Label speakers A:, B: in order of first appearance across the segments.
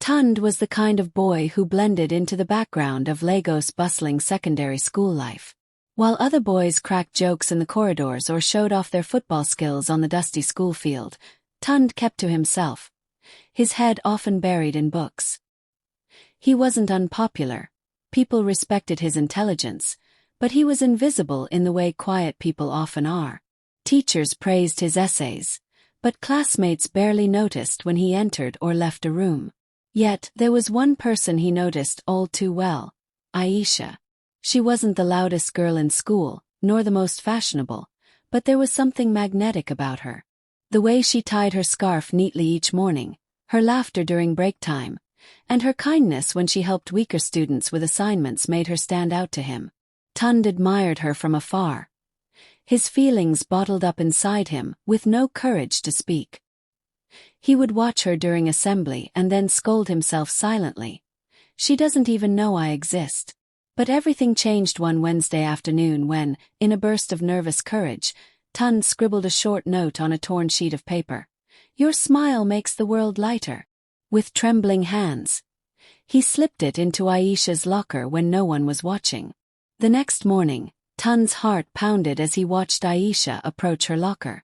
A: Tunde was the kind of boy who blended into the background of Lagos' bustling secondary school life. While other boys cracked jokes in the corridors or showed off their football skills on the dusty school field, Tunde kept to himself, his head often buried in books. He wasn't unpopular. People respected his intelligence, but he was invisible in the way quiet people often are. Teachers praised his essays, but classmates barely noticed when he entered or left a room. Yet, there was one person he noticed all too well: Aisha. She wasn't the loudest girl in school, nor the most fashionable, but there was something magnetic about her. The way she tied her scarf neatly each morning, her laughter during break time, and her kindness when she helped weaker students with assignments made her stand out to him. Tunde admired her from afar, his feelings bottled up inside him, with no courage to speak. He would watch her during assembly and then scold himself silently. "She doesn't even know I exist." But everything changed one Wednesday afternoon when, in a burst of nervous courage, Tunde scribbled a short note on a torn sheet of paper. "Your smile makes the world lighter." With trembling hands, he slipped it into Aisha's locker when no one was watching. The next morning, Tunde's heart pounded as he watched Aisha approach her locker.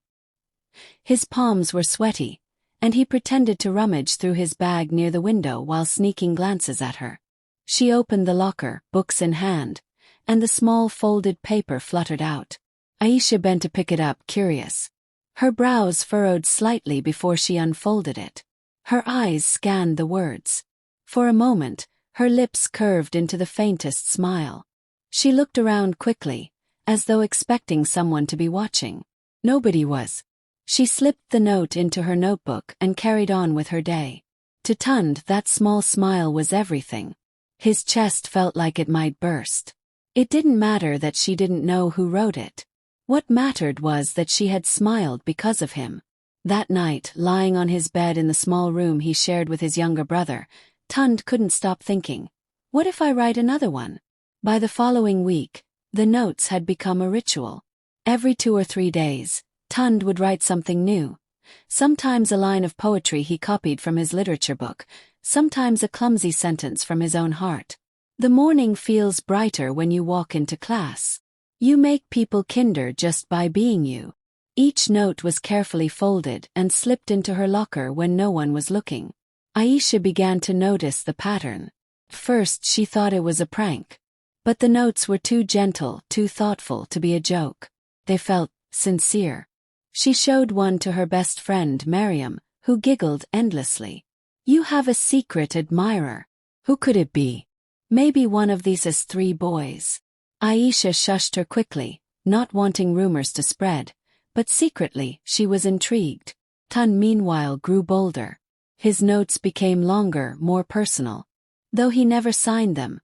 A: His palms were sweaty, and he pretended to rummage through his bag near the window while sneaking glances at her. She opened the locker, books in hand, and the small folded paper fluttered out. Aisha bent to pick it up, curious. Her brows furrowed slightly before she unfolded it. Her eyes scanned the words. For a moment, her lips curved into the faintest smile. She looked around quickly, as though expecting someone to be watching. Nobody was. She slipped the note into her notebook and carried on with her day. To Tunde, that small smile was everything. His chest felt like it might burst. It didn't matter that she didn't know who wrote it. What mattered was that she had smiled because of him. That night, lying on his bed in the small room he shared with his younger brother, Tunde couldn't stop thinking, "What if I write another one?" By the following week, the notes had become a ritual. Every 2 or 3 days, Tunde would write something new. Sometimes a line of poetry he copied from his literature book, sometimes a clumsy sentence from his own heart. "The morning feels brighter when you walk into class. You make people kinder just by being you." Each note was carefully folded and slipped into her locker when no one was looking. Aisha began to notice the pattern. First she thought it was a prank. But the notes were too gentle, too thoughtful to be a joke. They felt sincere. She showed one to her best friend Miriam, who giggled endlessly. "You have a secret admirer. Who could it be? Maybe one of these 3 boys." Aisha shushed her quickly, not wanting rumors to spread, but secretly she was intrigued. Tunde meanwhile grew bolder. His notes became longer, more personal. Though he never signed them,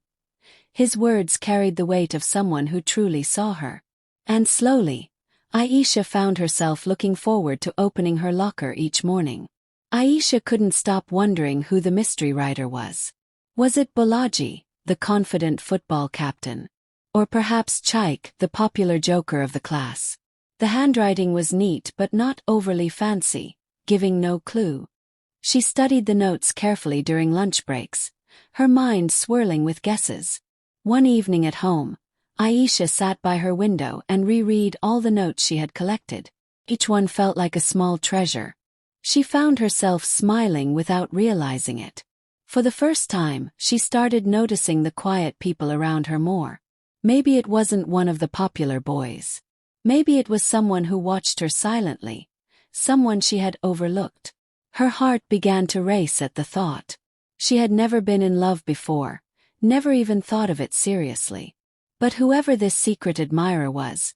A: his words carried the weight of someone who truly saw her. And slowly, Aisha found herself looking forward to opening her locker each morning. Aisha couldn't stop wondering who the mystery writer was. Was it Bolaji, the confident football captain? Or perhaps Chaik, the popular joker of the class? The handwriting was neat but not overly fancy, giving no clue. She studied the notes carefully during lunch breaks, her mind swirling with guesses. One evening at home, Aisha sat by her window and reread all the notes she had collected. Each one felt like a small treasure. She found herself smiling without realizing it. For the first time, she started noticing the quiet people around her more. Maybe it wasn't one of the popular boys. Maybe it was someone who watched her silently, someone she had overlooked. Her heart began to race at the thought. She had never been in love before, never even thought of it seriously. But whoever this secret admirer was,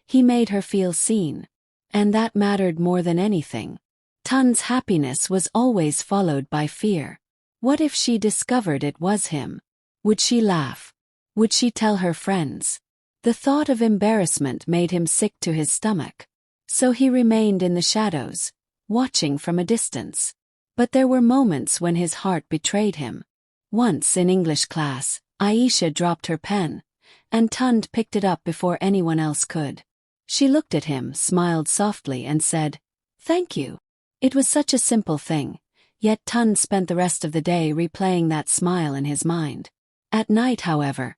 A: he made her feel seen. And that mattered more than anything. Tunde's happiness was always followed by fear. What if she discovered it was him? Would she laugh? Would she tell her friends? The thought of embarrassment made him sick to his stomach. So he remained in the shadows, watching from a distance. But there were moments when his heart betrayed him. Once in English class, Aisha dropped her pen, and Tunde picked it up before anyone else could. She looked at him, smiled softly and said, "Thank you." It was such a simple thing, Yet Tunde spent the rest of the day replaying that smile in his mind. At night, however,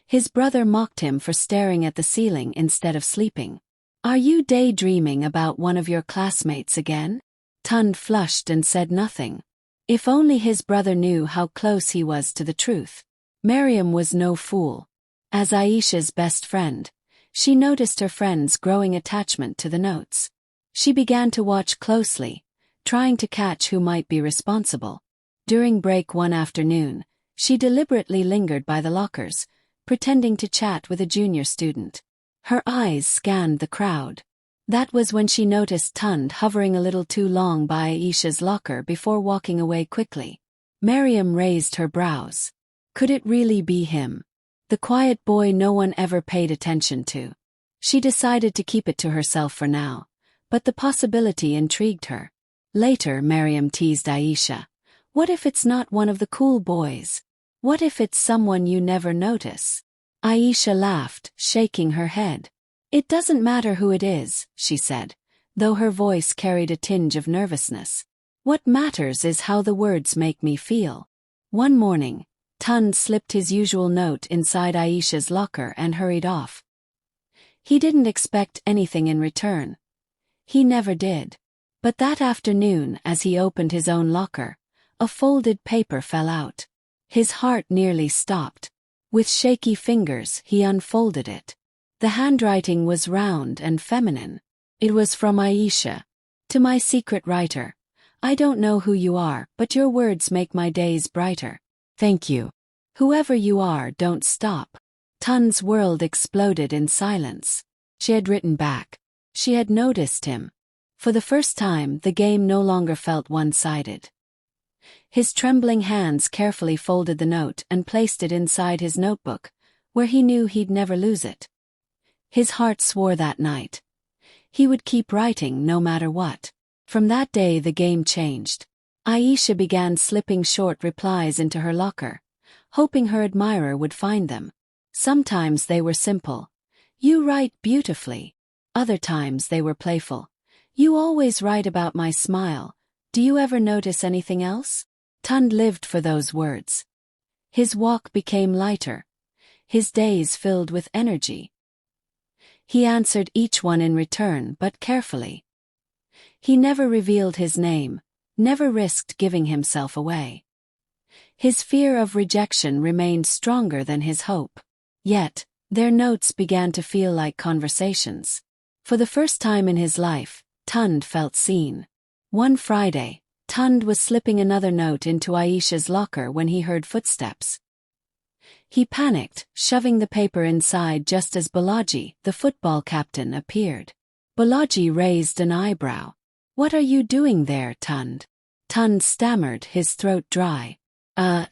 A: his brother mocked him for staring at the ceiling instead of sleeping. "Are you daydreaming about one of your classmates again?" Tunde flushed and said nothing. If only his brother knew how close he was to the truth. Miriam was no fool. As Aisha's best friend, she noticed her friend's growing attachment to the notes. She began to watch closely, trying to catch who might be responsible. During break one afternoon, she deliberately lingered by the lockers, pretending to chat with a junior student. Her eyes scanned the crowd. That was when she noticed Tunde hovering a little too long by Aisha's locker before walking away quickly. Miriam raised her brows. Could it really be him? The quiet boy no one ever paid attention to. She decided to keep it to herself for now, but the possibility intrigued her. Later, Miriam teased Aisha. "What if it's not one of the cool boys? What if it's someone you never notice?" Aisha laughed, shaking her head. "It doesn't matter who it is," she said, though her voice carried a tinge of nervousness. "What matters is how the words make me feel." One morning, Tunde slipped his usual note inside Aisha's locker and hurried off. He didn't expect anything in return. He never did. But that afternoon, as he opened his own locker, a folded paper fell out. His heart nearly stopped. With shaky fingers, he unfolded it. The handwriting was round and feminine. It was from Aisha. "To my secret writer. I don't know who you are, but your words make my days brighter. Thank you. Whoever you are, don't stop." Tunde's world exploded in silence. She had written back. She had noticed him. For the first time, the game no longer felt one-sided. His trembling hands carefully folded the note and placed it inside his notebook, where he knew he'd never lose it. His heart swore that night. He would keep writing no matter what. From that day the game changed. Aisha began slipping short replies into her locker, hoping her admirer would find them. Sometimes they were simple. "You write beautifully." Other times they were playful. "You always write about my smile. Do you ever notice anything else?" Tunde lived for those words. His walk became lighter. His days filled with energy. He answered each one in return, but carefully. He never revealed his name, never risked giving himself away. His fear of rejection remained stronger than his hope. Yet, their notes began to feel like conversations. For the first time in his life, Tunde felt seen. One Friday, Tunde was slipping another note into Aisha's locker when he heard footsteps. He panicked, shoving the paper inside just as Bolaji, the football captain, appeared. Bolaji raised an eyebrow. "What are you doing there, Tunde?" Tunde stammered, his throat dry.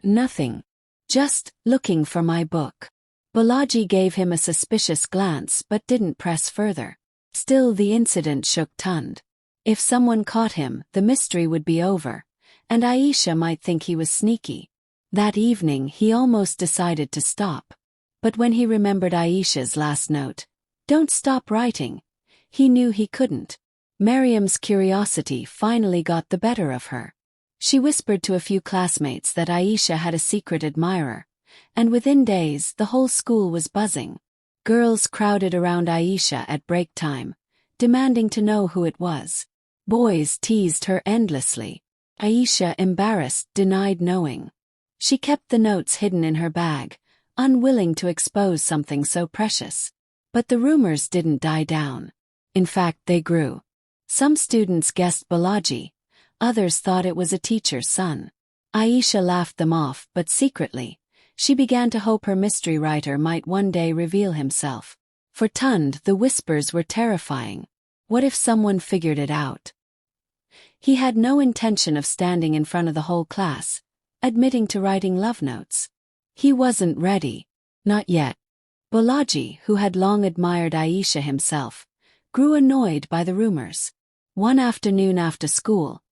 A: Nothing. Just looking for my book." Bolaji gave him a suspicious glance but didn't press further. Still, the incident shook Tunde. If someone caught him, the mystery would be over, and Aisha might think he was sneaky. That evening he almost decided to stop. But when he remembered Aisha's last note, "Don't stop writing," he knew he couldn't. Miriam's curiosity finally got the better of her. She whispered to a few classmates that Aisha had a secret admirer, and within days the whole school was buzzing. Girls crowded around Aisha at break time, demanding to know who it was. Boys teased her endlessly. Aisha, embarrassed, denied knowing. She kept the notes hidden in her bag, unwilling to expose something so precious. But the rumors didn't die down. In fact, they grew. Some students guessed Bolaji, others thought it was a teacher's son. Aisha laughed them off, but secretly, she began to hope her mystery writer might one day reveal himself. For Tunde, the whispers were terrifying. What if someone figured it out? He had no intention of standing in front of the whole class, admitting to writing love notes. He wasn't ready. Not yet. Bolaji, who had long admired Aisha himself, grew annoyed by the rumors. One afternoon after school,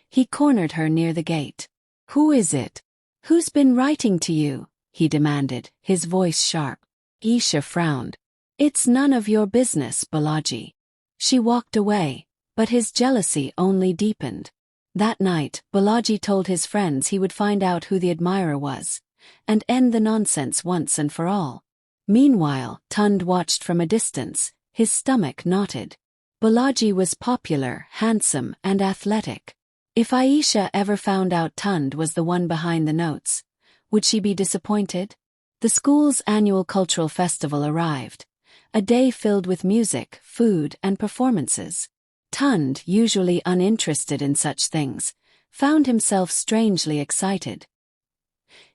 A: he cornered her near the gate. "Who is it? Who's been writing to you?" he demanded, his voice sharp. Aisha frowned. "It's none of your business, Bolaji." She walked away, but his jealousy only deepened. That night, Bolaji told his friends he would find out who the admirer was, and end the nonsense once and for all. Meanwhile, Tunde watched from a distance, his stomach knotted. Bolaji was popular, handsome, and athletic. If Aisha ever found out Tunde was the one behind the notes, would she be disappointed? The school's annual cultural festival arrived, a day filled with music, food, and performances. Tunde, usually uninterested in such things, found himself strangely excited.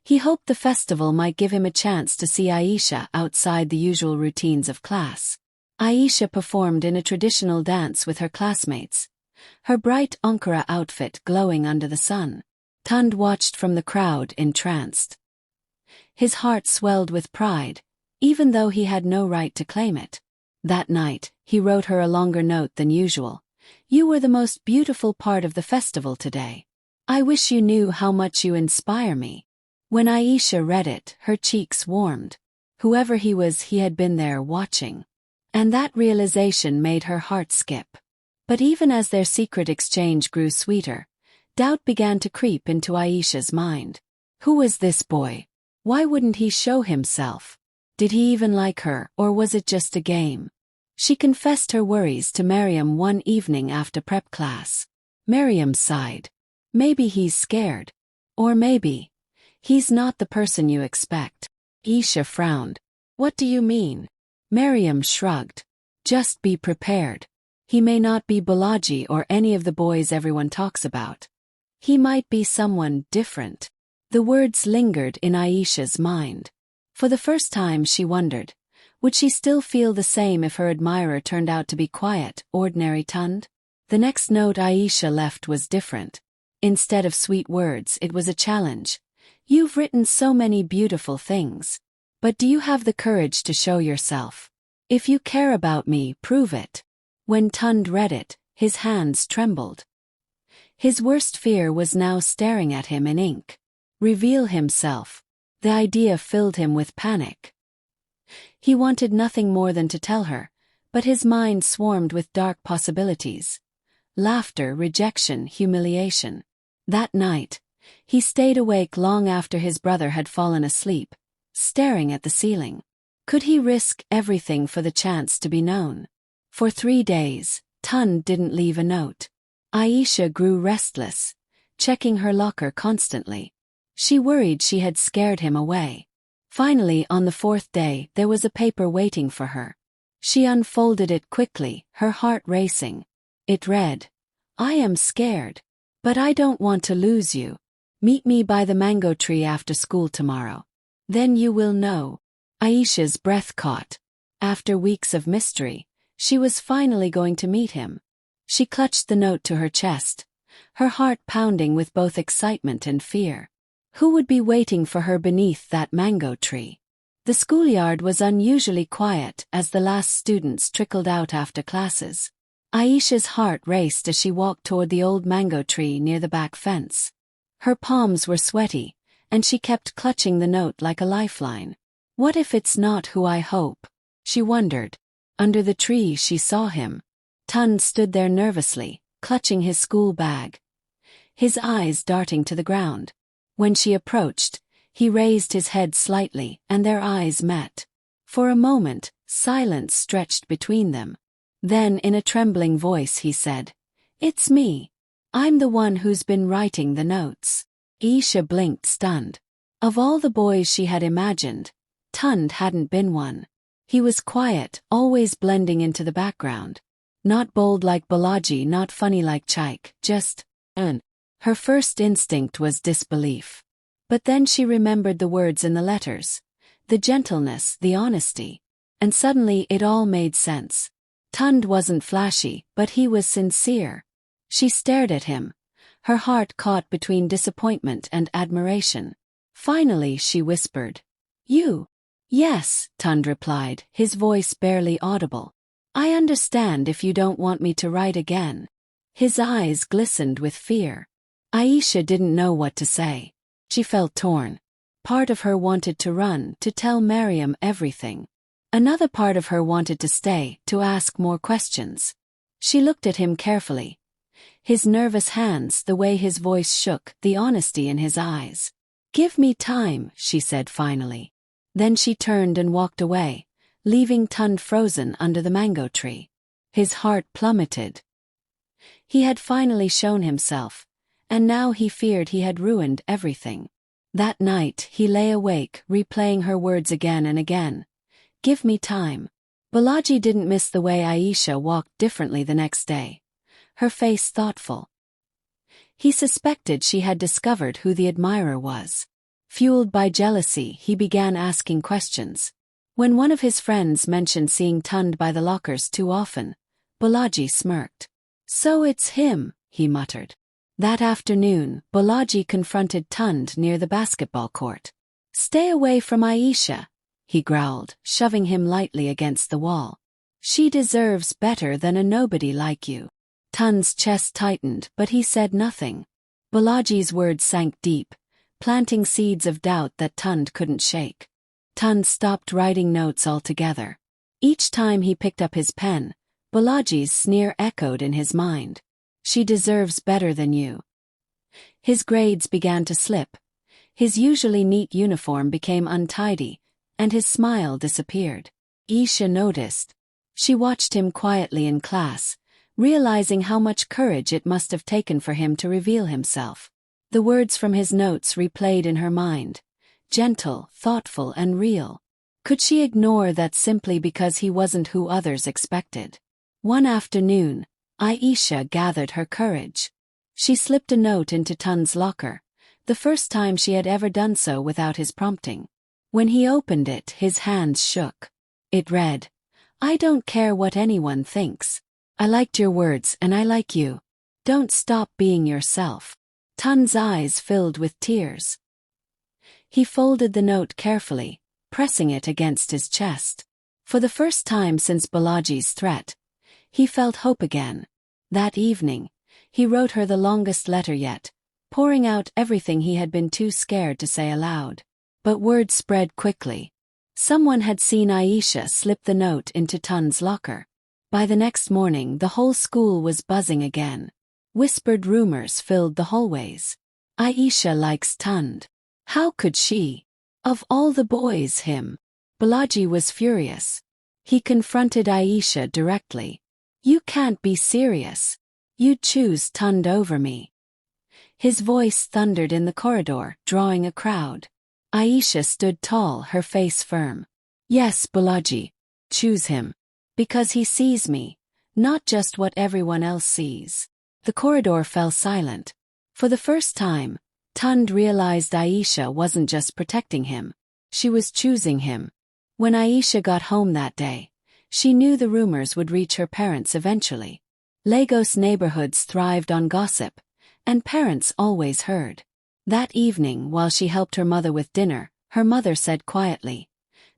A: He hoped the festival might give him a chance to see Aisha outside the usual routines of class. Aisha performed in a traditional dance with her classmates, her bright Ankara outfit glowing under the sun. Tunde watched from the crowd entranced. His heart swelled with pride, even though he had no right to claim it. That night, he wrote her a longer note than usual. "You were the most beautiful part of the festival today. I wish you knew how much you inspire me." When Aisha read it, her cheeks warmed. Whoever he was, he had been there watching. And that realization made her heart skip. But even as their secret exchange grew sweeter, doubt began to creep into Aisha's mind. Who was this boy? Why wouldn't he show himself? Did he even like her, or was it just a game? She confessed her worries to Miriam one evening after prep class. Miriam sighed. Maybe he's scared. Or maybe he's not the person you expect. Aisha frowned. What do you mean? Miriam shrugged. Just be prepared. He may not be Bolaji or any of the boys everyone talks about. He might be someone different. The words lingered in Aisha's mind. For the first time she wondered, would she still feel the same if her admirer turned out to be quiet, ordinary Tunde? The next note Aisha left was different. Instead of sweet words, it was a challenge. "You've written so many beautiful things. But do you have the courage to show yourself? If you care about me, prove it." When Tunde read it, his hands trembled. His worst fear was now staring at him in ink. Reveal himself. The idea filled him with panic. He wanted nothing more than to tell her, but his mind swarmed with dark possibilities. Laughter, rejection, humiliation. That night, he stayed awake long after his brother had fallen asleep, staring at the ceiling. Could he risk everything for the chance to be known? For 3 days, Tunde didn't leave a note. Aisha grew restless, checking her locker constantly. She worried she had scared him away. Finally, on the 4th day, there was a paper waiting for her. She unfolded it quickly, her heart racing. It read, "I am scared. But I don't want to lose you. Meet me by the mango tree after school tomorrow. Then you will know." Aisha's breath caught. After weeks of mystery, she was finally going to meet him. She clutched the note to her chest, her heart pounding with both excitement and fear. Who would be waiting for her beneath that mango tree? The schoolyard was unusually quiet as the last students trickled out after classes. Aisha's heart raced as she walked toward the old mango tree near the back fence. Her palms were sweaty, and she kept clutching the note like a lifeline. What if it's not who I hope? She wondered. Under the tree she saw him. Tunde stood there nervously, clutching his school bag, his eyes darting to the ground. When she approached, he raised his head slightly, and their eyes met. For a moment, silence stretched between them. Then, in a trembling voice, he said, "It's me. I'm the one who's been writing the notes." Aisha blinked, stunned. Of all the boys she had imagined, Tunde hadn't been one. He was quiet, always blending into the background. Not bold like Bolaji, not funny like Chaik, just an. Her first instinct was disbelief. But then she remembered the words in the letters, the gentleness, the honesty. And suddenly it all made sense. Tunde wasn't flashy, but he was sincere. She stared at him, her heart caught between disappointment and admiration. Finally she whispered, "You?" "Yes," Tunde replied, his voice barely audible. "I understand if you don't want me to write again." His eyes glistened with fear. Aisha didn't know what to say. She felt torn. Part of her wanted to run, to tell Miriam everything. Another part of her wanted to stay, to ask more questions. She looked at him carefully. His nervous hands, the way his voice shook, the honesty in his eyes. "Give me time," she said finally. Then she turned and walked away, leaving Tunde frozen under the mango tree. His heart plummeted. He had finally shown himself, and now he feared he had ruined everything. That night, he lay awake, replaying her words again and again. "Give me time." Bolaji didn't miss the way Aisha walked differently the next day, her face thoughtful. He suspected she had discovered who the admirer was. Fueled by jealousy, he began asking questions. When one of his friends mentioned seeing Tunde by the lockers too often, Bolaji smirked. "So it's him," he muttered. That afternoon, Bolaji confronted Tunde near the basketball court. "Stay away from Aisha," he growled, shoving him lightly against the wall. "She deserves better than a nobody like you." Tunde's chest tightened, but he said nothing. Bolaji's words sank deep, planting seeds of doubt that Tunde couldn't shake. Tunde stopped writing notes altogether. Each time he picked up his pen, Bolaji's sneer echoed in his mind. "She deserves better than you." His grades began to slip. His usually neat uniform became untidy, and his smile disappeared. Aisha noticed. She watched him quietly in class, realizing how much courage it must have taken for him to reveal himself. The words from his notes replayed in her mind, gentle, thoughtful, and real. Could she ignore that simply because he wasn't who others expected? One afternoon, Aisha gathered her courage. She slipped a note into Tunde's locker, the first time she had ever done so without his prompting. When he opened it, his hands shook. It read, "I don't care what anyone thinks. I liked your words and I like you. Don't stop being yourself." Tunde's eyes filled with tears. He folded the note carefully, pressing it against his chest. For the first time since Bolaji's threat, he felt hope again. That evening, he wrote her the longest letter yet, pouring out everything he had been too scared to say aloud. But word spread quickly. Someone had seen Aisha slip the note into Tunde's locker. By the next morning, the whole school was buzzing again. Whispered rumors filled the hallways. "Aisha likes Tunde. How could she? Of all the boys, him." Bolaji was furious. He confronted Aisha directly. "You can't be serious. You'd choose Tunde over me." His voice thundered in the corridor, drawing a crowd. Aisha stood tall, her face firm. "Yes, Bolaji. Choose him. Because he sees me, not just what everyone else sees." The corridor fell silent. For the first time, Tunde realized Aisha wasn't just protecting him. She was choosing him. When Aisha got home that day, she knew the rumors would reach her parents eventually. Lagos neighborhoods thrived on gossip, and parents always heard. That evening, while she helped her mother with dinner, her mother said quietly,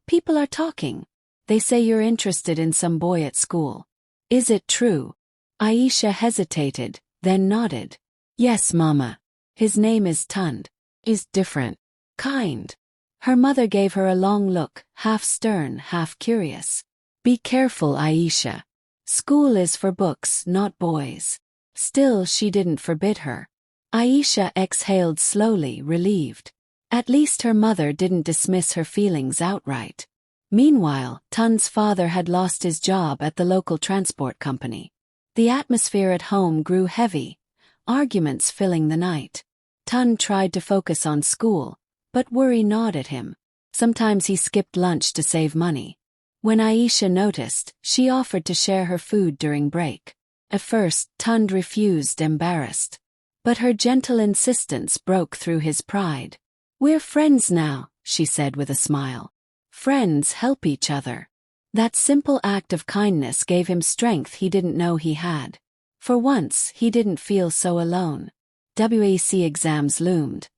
A: "People are talking. They say you're interested in some boy at school. Is it true?" Aisha hesitated, then nodded. "Yes, Mama. His name is Tunde. Is different. Kind." Her mother gave her a long look, half stern, half curious. "Be careful, Aisha. School is for books, not boys." Still, she didn't forbid her. Aisha exhaled slowly, relieved. At least her mother didn't dismiss her feelings outright. Meanwhile, Tunde's father had lost his job at the local transport company. The atmosphere at home grew heavy, arguments filling the night. Tunde tried to focus on school, but worry gnawed at him. Sometimes he skipped lunch to save money. When Aisha noticed, she offered to share her food during break. At first, Tunde refused, embarrassed. But her gentle insistence broke through his pride. "We're friends now," she said with a smile. "Friends help each other." That simple act of kindness gave him strength he didn't know he had. For once, he didn't feel so alone. WAC exams loomed,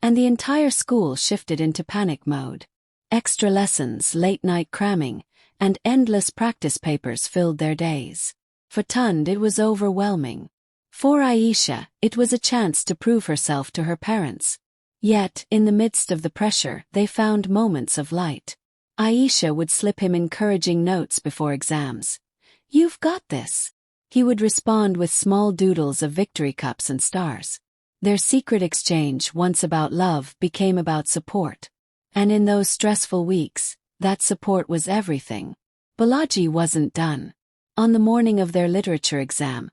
A: and the entire school shifted into panic mode. Extra lessons, late-night cramming, and endless practice papers filled their days. For Tunde, it was overwhelming. For Aisha, it was a chance to prove herself to her parents. Yet, in the midst of the pressure, they found moments of light. Aisha would slip him encouraging notes before exams. "You've got this. He would respond with small doodles of victory cups and stars. Their secret exchange, once about love, became about support. And in those stressful weeks, that support was everything. Bolaji wasn't done. On the morning of their literature exam,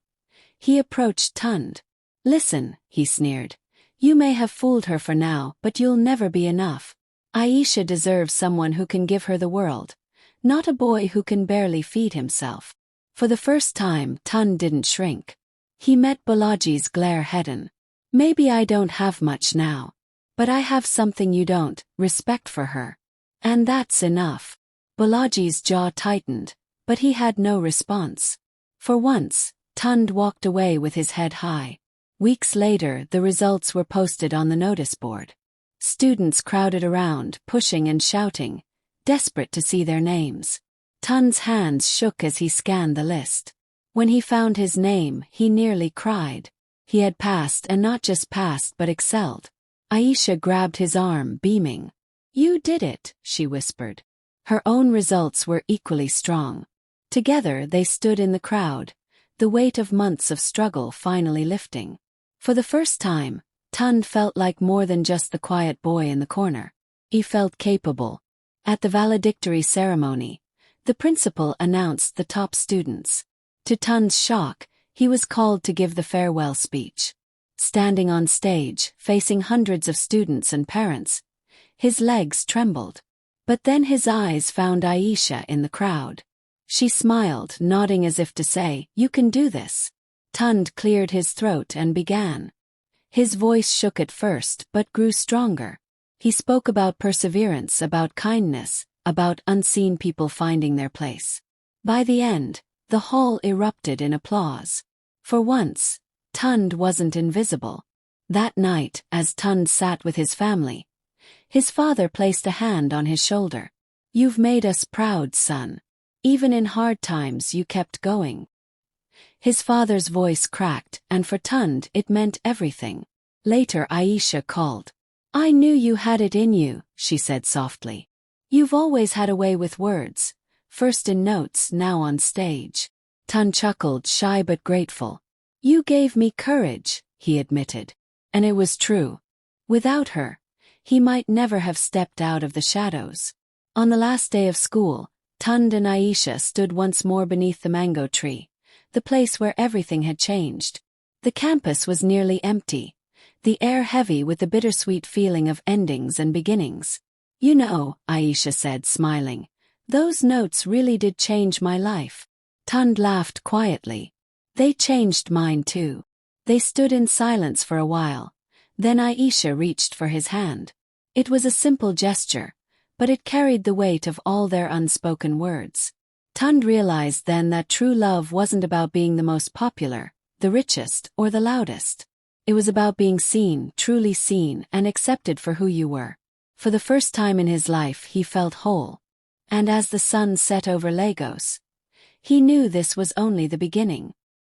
A: he approached Tunde. "Listen," he sneered. "You may have fooled her for now, but you'll never be enough. Aisha deserves someone who can give her the world, not a boy who can barely feed himself." For the first time, Tunde didn't shrink. He met Bolaji's glare head-on. "Maybe I don't have much now, but I have something you don't, respect for her. And that's enough." Bolaji's jaw tightened, but he had no response. For once, Tunde walked away with his head high. Weeks later, the results were posted on the notice board. Students crowded around, pushing and shouting, desperate to see their names. Tunde's hands shook as he scanned the list. When he found his name, he nearly cried. He had passed, and not just passed but excelled. Aisha grabbed his arm, beaming. "You did it," she whispered. Her own results were equally strong. Together they stood in the crowd, the weight of months of struggle finally lifting. For the first time, Tunde felt like more than just the quiet boy in the corner. He felt capable. At the valedictory ceremony, the principal announced the top students. To Tunde's shock, he was called to give the farewell speech. Standing on stage, facing hundreds of students and parents, his legs trembled. But then his eyes found Aisha in the crowd. She smiled, nodding as if to say, "You can do this." Tunde cleared his throat and began. His voice shook at first but grew stronger. He spoke about perseverance, about kindness, about unseen people finding their place. By the end, the hall erupted in applause. For once, Tunde wasn't invisible. That night, as Tunde sat with his family, his father placed a hand on his shoulder. "You've made us proud, son. Even in hard times you kept going." His father's voice cracked, and for Tunde it meant everything. Later Aisha called. "I knew you had it in you," she said softly. "You've always had a way with words, first in notes, now on stage." Tunde chuckled, shy but grateful. "You gave me courage," he admitted. And it was true. Without her, he might never have stepped out of the shadows. On the last day of school, Tunde and Aisha stood once more beneath the mango tree, the place where everything had changed. The campus was nearly empty, the air heavy with the bittersweet feeling of endings and beginnings. "You know," Aisha said, smiling, "those notes really did change my life." Tunde laughed quietly. "They changed mine too." They stood in silence for a while. Then Aisha reached for his hand. It was a simple gesture, but it carried the weight of all their unspoken words. Tunde realized then that true love wasn't about being the most popular, the richest, or the loudest. It was about being seen, truly seen, and accepted for who you were. For the first time in his life he felt whole. And as the sun set over Lagos, he knew this was only the beginning.